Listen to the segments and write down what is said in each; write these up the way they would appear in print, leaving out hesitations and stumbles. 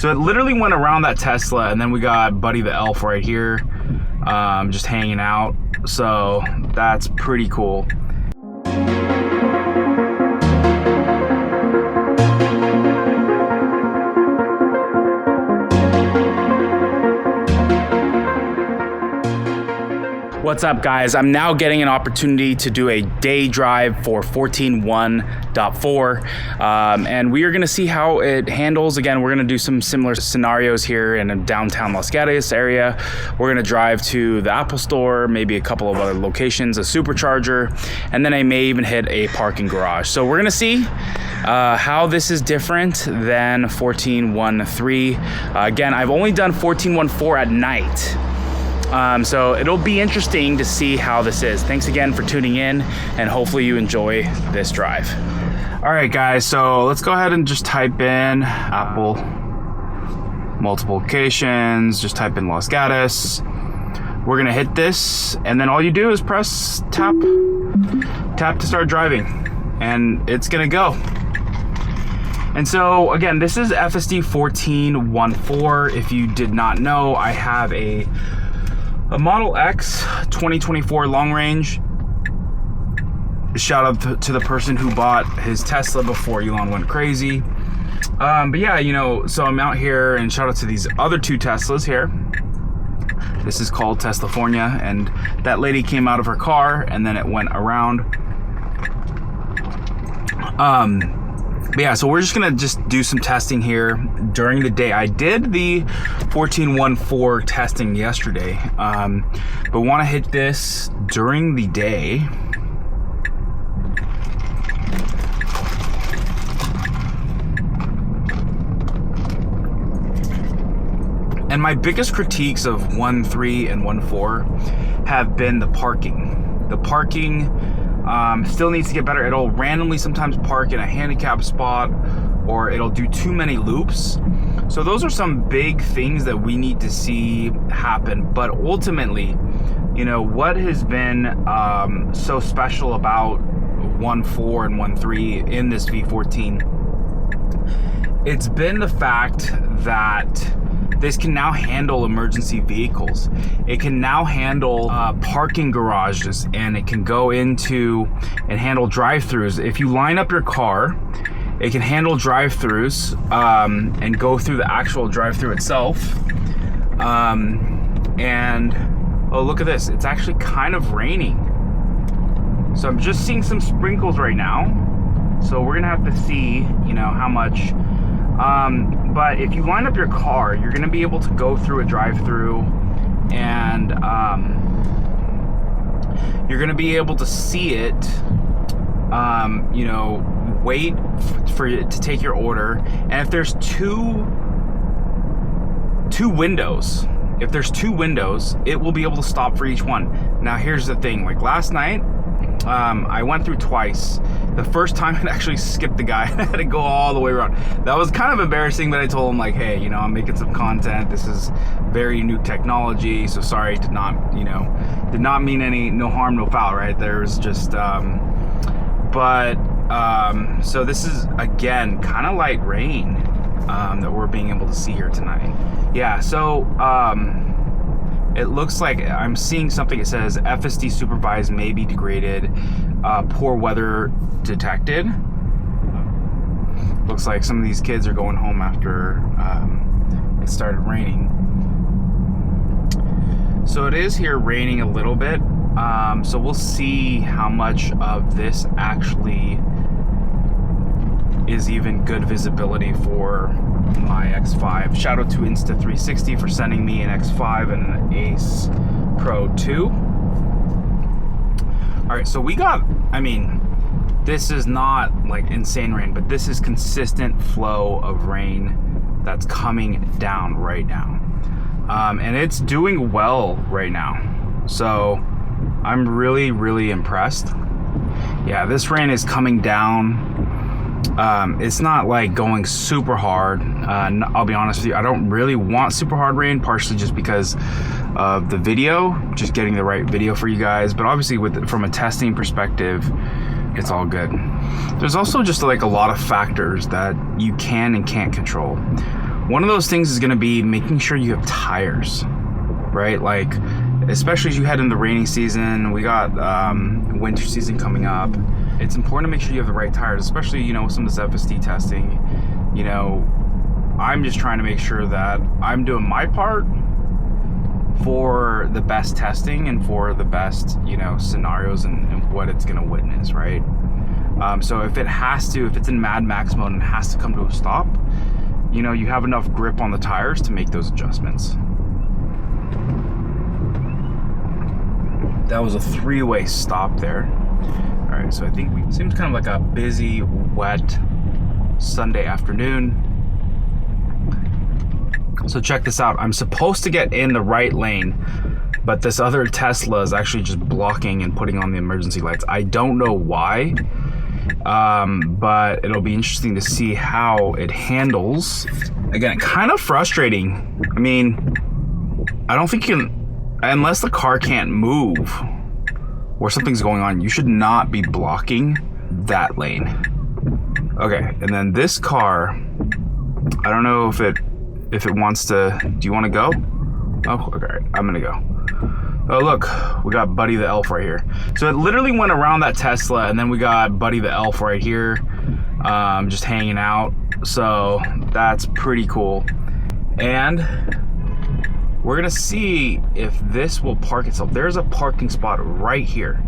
So it literally went around that Tesla, and then we got Buddy the Elf right here, just hanging out. So that's pretty cool. What's up, guys? I'm now getting an opportunity to do a day drive for 14.1.4, and we are going to see how it handles. Again, we're going to do some similar scenarios here in a downtown Los Gatos area. We're going to drive to the Apple Store, maybe a couple of other locations, a supercharger, and then I may even hit a parking garage. So we're going to see how this is different than 14.1.3. Again, I've only done 14.1.4 at night. So it'll be interesting to see how this is. Thanks again for tuning in, and hopefully you enjoy this drive. All right, guys, so let's go ahead and just type in Apple multiple locations, just type in Los Gatos. We're gonna hit this, and then all you do is press tap to start driving, and it's gonna go. And so again, this is FSD 14.1.4. If you did not know, I have a Model X 2024 long range. Shout out to the person who bought his Tesla before Elon went crazy. But yeah, you know, so I'm out here, and shout out to these other two Teslas here. This is called Teslafornia, and that lady came out of her car and then it went around. But yeah, so we're just gonna do some testing here during the day. I did the 14.1.4 testing yesterday, but want to hit this during the day. And my biggest critiques of 1.3 and 1.4 have been the parking. The parking still needs to get better. It'll randomly sometimes park in a handicap spot, or it'll do too many loops. So those are some big things that we need to see happen. But ultimately, you know, what has been so special about 1.4 and 1.3 in this V14? It's been the fact that this can now handle emergency vehicles. It can now handle parking garages, and it can go into and handle drive-thrus. If you line up your car, it can handle drive-thrus and go through the actual drive-thru itself. And oh, look at this. It's actually kind of raining. So I'm just seeing some sprinkles right now. So we're gonna have to see, you know, how much. But if you line up your car, you're going to be able to go through a drive-thru, and you're going to be able to see it, you know, wait for it to take your order. And if there's two windows, it will be able to stop for each one. Now, here's the thing. Like last night, I went through twice. The first time it actually skipped the guy. I had to go all the way around. That was kind of embarrassing, but I told him, like, hey, you know, I'm making some content. This is very new technology, so sorry, did not mean no harm, no foul, right? There's just, so this is, again, kind of light rain that we're being able to see here tonight. Yeah, so, it looks like I'm seeing something. It says FSD supervised may be degraded, poor weather detected. Looks like some of these kids are going home after it started raining. So it is here raining a little bit. So we'll see how much of this actually is even good visibility for my X5. Shout out to Insta360 for sending me an X5 and an Ace Pro 2. All right, so we got, I mean, this is not like insane rain, but this is consistent flow of rain that's coming down right now. And it's doing well right now. So I'm really, really impressed. Yeah, this rain is coming down. It's not like going super hard. I'll be honest with you, I don't really want super hard rain, partially just because of the video, just getting the right video for you guys. But obviously from a testing perspective, it's all good. There's also just like a lot of factors that you can and can't control. One of those things is going to be making sure you have tires, right? Like, especially as you head into the rainy season, we got winter season coming up. It's important to make sure you have the right tires, especially, you know, with some of this FSD testing. You know, I'm just trying to make sure that I'm doing my part for the best testing and for the best, you know, scenarios and what it's going to witness, right? So if it's in Mad Max mode and has to come to a stop, you know, you have enough grip on the tires to make those adjustments. That was a 3-way stop there. All right, so I think seems kind of like a busy, wet Sunday afternoon. So check this out. I'm supposed to get in the right lane, but this other Tesla is actually just blocking and putting on the emergency lights. I don't know why, but it'll be interesting to see how it handles. Again, kind of frustrating. I mean, I don't think you can, unless the car can't move or something's going on, you should not be blocking that lane. Okay, and then this car, I don't know if it wants to, do you want to go? Oh, okay, I'm gonna go. Oh, look, we got Buddy the Elf right here. So it literally went around that Tesla, and then we got Buddy the Elf right here, just hanging out. So that's pretty cool. And we're gonna see if this will park itself. There's a parking spot right here,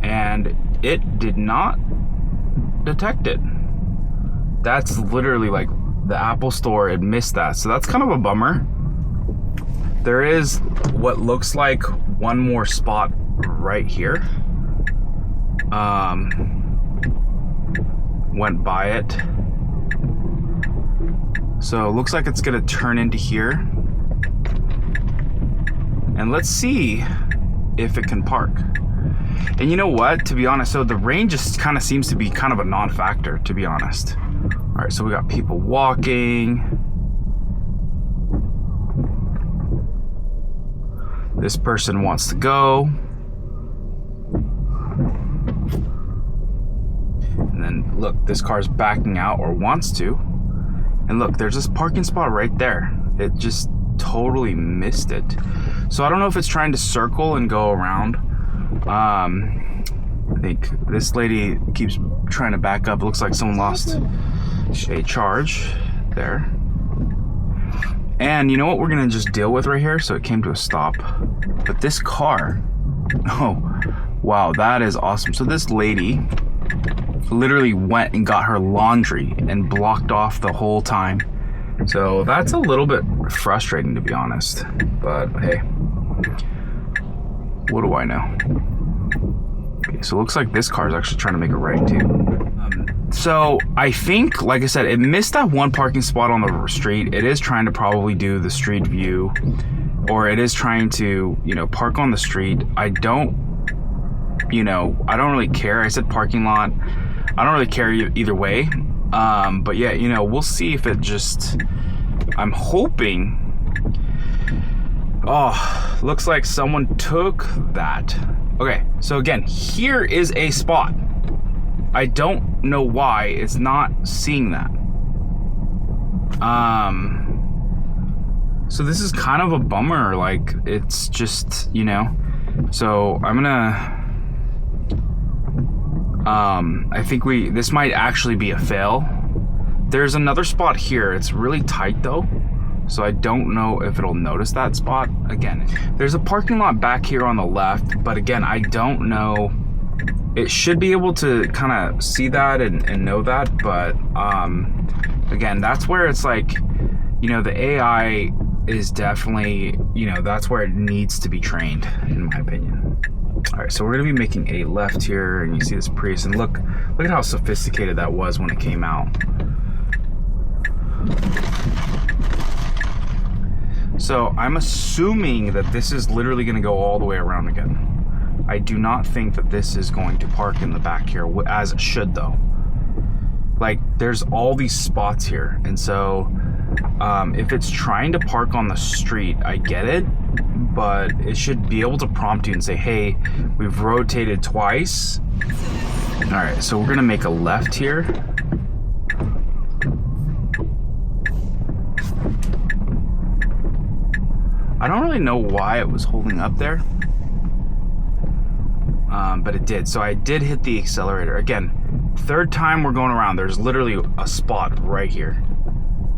and it did not detect it. That's literally like the Apple Store, it missed that. So that's kind of a bummer. There is what looks like one more spot right here. Went by it. So it looks like it's gonna turn into here. And let's see if it can park. And you know what, to be honest, so the rain just kind of seems to be kind of a non-factor, to be honest. All right, so we got people walking. This person wants to go. And then look, this car's backing out or wants to. And look, there's this parking spot right there. It just totally missed it. So I don't know if it's trying to circle and go around. I think this lady keeps trying to back up. It looks like someone lost a charge there. And you know what we're gonna just deal with right here? So it came to a stop. But this car, oh, wow, that is awesome. So this lady literally went and got her laundry and blocked off the whole time. So that's a little bit frustrating, to be honest. But hey, what do I know? Okay, so it looks like this car is actually trying to make a right too. So I think, like I said, it missed that one parking spot on the street. It is trying to probably do the street view, or it is trying to, you know, park on the street. I don't really care. I said parking lot. I don't really care either way. But yeah, you know, we'll see if it just, I'm hoping. Oh, looks like someone took that. Okay, so again, here is a spot. I don't know why it's not seeing that. So this is kind of a bummer. Like, it's just, you know, so I'm gonna, I think this might actually be a fail. There's another spot here. It's really tight though. So I don't know if it'll notice that spot. Again, there's a parking lot back here on the left, but again, I don't know. It should be able to kind of see that and know that, but again, that's where it's like, you know, the AI is definitely, you know, that's where it needs to be trained, in my opinion. All right, so we're gonna be making a left here, and you see this Prius, and look at how sophisticated that was when it came out. So I'm assuming that this is literally gonna go all the way around again. I do not think that this is going to park in the back here, as it should though. Like, there's all these spots here, and so if it's trying to park on the street, I get it, but it should be able to prompt you and say, hey, we've rotated twice. All right, so we're gonna make a left here. I don't really know why it was holding up there, but it did. So I did hit the accelerator. Again, third time we're going around. There's literally a spot right here.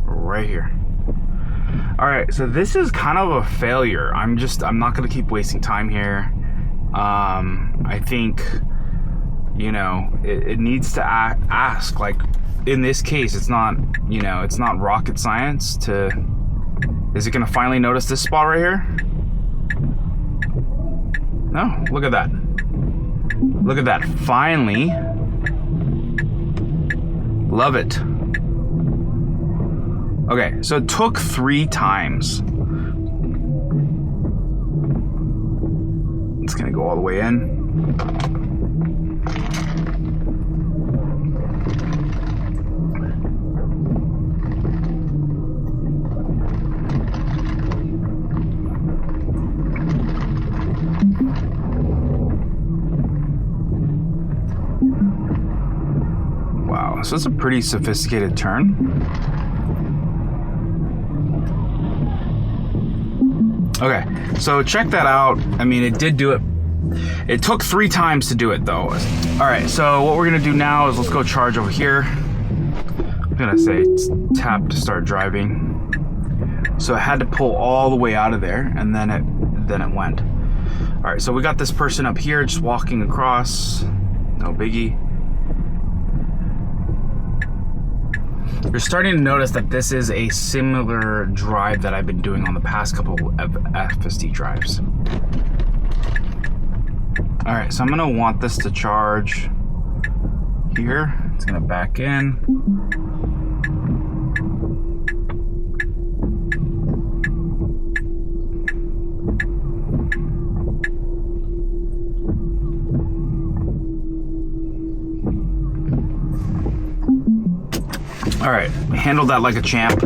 Right here. All right, so this is kind of a failure. I'm not gonna keep wasting time here. I think, you know, it needs to ask, like, in this case, it's not, you know, it's not rocket science to, is it gonna finally notice this spot right here? No, look at that. Look at that, finally. Love it. Okay, so it took 3 times. It's gonna go all the way in. Wow, so it's a pretty sophisticated turn. Okay, so check that out. I mean, it did do it. It took 3 times to do it, though. All right, so what we're gonna do now is let's go charge over here. I'm gonna say tap to start driving. So I had to pull all the way out of there, and then it went. All right, so we got this person up here just walking across. No biggie. You're starting to notice that this is a similar drive that I've been doing on the past couple of FSD drives. All right, so I'm gonna want this to charge here. It's gonna back in. All right, handled that like a champ.